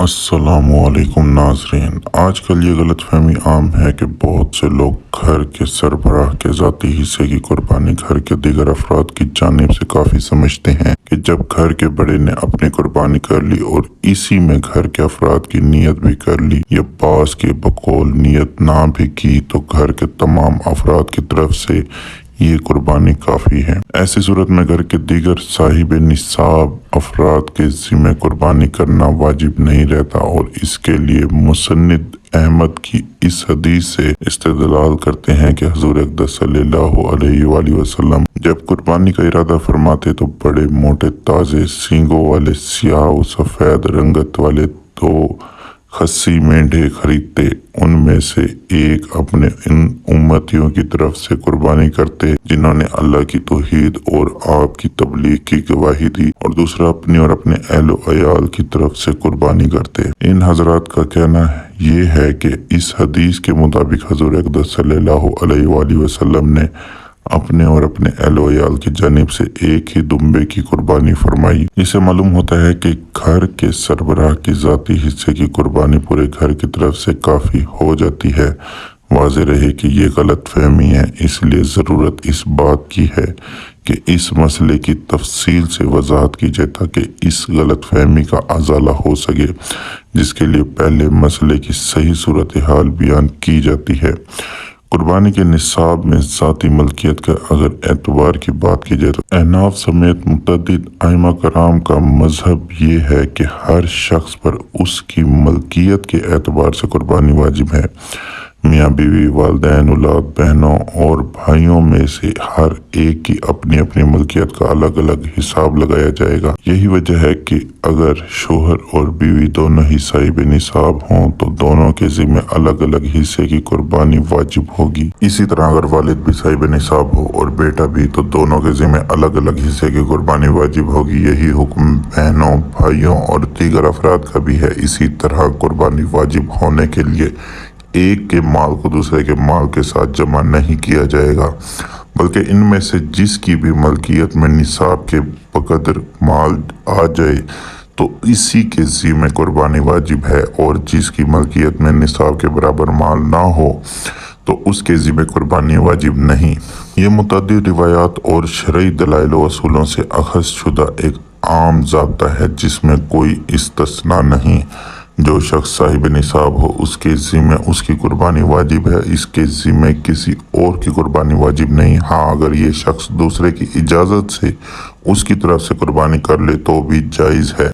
अस्सलामुअलैकुम नाज़रीन। आज कल ये गलत फहमी आम है कि बहुत से लोग घर के सरबराह के ज़ाती हिस्से की कुर्बानी घर के दीगर अफराद की जानिब से काफ़ी समझते हैं कि जब घर के बड़े ने अपनी कुर्बानी कर ली और इसी में घर के अफराद की नीयत भी कर ली या बास के बकौल नीयत ना भी की तो घर के तमाम अफराद की तरफ से ये कुर्बानी काफ़ी है। ऐसी सूरत में घर के दीगर साहिब निसाब अफराद के ज़िम्मे कुर्बानी करना वाजिब नहीं रहता और इसके लिए मुसन्निद अहमद की इस हदीस से इस्तेदलाल करते हैं कि हुज़ूर अक़दस सल्लल्लाहु अलैहि वसल्लम जब कुर्बानी का इरादा फरमाते तो बड़े मोटे ताज़े सींगों वाले सियाह और सफ़ेद रंगत वाले दो खस्सी मेंढे खरीदते, उनमें से एक अपने इन उम्मतियों की तरफ से कुर्बानी करते जिन्होंने अल्लाह की तौहीद और आपकी तबलीग की गवाही दी, और दूसरा अपनी और अपने अहलो अयाल की तरफ से कुर्बानी करते। इन हजरात का कहना ये है कि इस हदीस के मुताबिक हुज़ूर अक़दस सल्लल्लाहु अलैहि वसल्लम ने अपने और अपने अहलो अयाल की जानिब से एक ही दुम्बे की कुर्बानी फरमाई। इससे मालूम होता है कि घर के सरबराह की ज़ाती हिस्से की कुर्बानी पूरे घर की तरफ से काफ़ी हो जाती है। वाज़ेह रहे कि ये गलत फहमी है, इसलिए ज़रूरत इस बात की है कि इस मसले की तफसील से वजाहत की जाए ताकि इस गलत फहमी का अज़ाला हो सके, जिसके लिए पहले मसले की सही सूरत हाल बयान की जाती है। कुर्बानी के निसाब में ज़ाती मलकियत का अगर एतबार की बात की जाए तो अहनाफ समेत मुतअद्दिद आइमा कराम का मजहब ये है कि हर शख्स पर उसकी मलकियत के एतबार से कुर्बानी वाजिब है। मियाँ बीवी, वालिदैन, औलाद, बहनों और भाइयों में से हर एक की अपनी अपनी मलकियत का अलग अलग हिसाब लगाया जाएगा। यही वजह है कि अगर शोहर और बीवी दोनों ही साहिब निसाब हों तो दोनों के ज़िम्मे अलग अलग हिस्से की कुर्बानी वाजिब होगी। इसी तरह अगर वालिद भी साहिब निसाब हो और बेटा भी तो दोनों के ज़िम्मे अलग अलग हिस्से की कुर्बानी वाजिब होगी। यही हुक्म बहनों, भाइयों और दीगर अफराद का भी है। इसी तरह कुर्बानी वाजिब होने के लिए एक के माल को दूसरे के माल के साथ जमा नहीं किया जाएगा, बल्कि इनमें से जिसकी भी मलकियत में निसाब के बकदर माल आ जाए तो इसी के ज़िम्मे कुर्बानी वाजिब है, और जिसकी मलकियत में निसाब के बराबर माल ना हो तो उसके ज़िम्मे कुर्बानी वाजिब नहीं। ये मुतअद्दिद रिवायात और शरई दलाइल व असूलों से अखज़ शुदा एक आम ज़ाब्ता है जिसमें कोई इस्तिस्ना नहीं। जो शख्स साहिब निसाब हो उसके ज़िम्मे उसकी कुर्बानी वाजिब है, इसके ज़िम्मे किसी और की कुर्बानी वाजिब नहीं। हाँ, अगर ये शख्स दूसरे की इजाज़त से उसकी तरफ से कुर्बानी कर ले तो भी जायज़ है।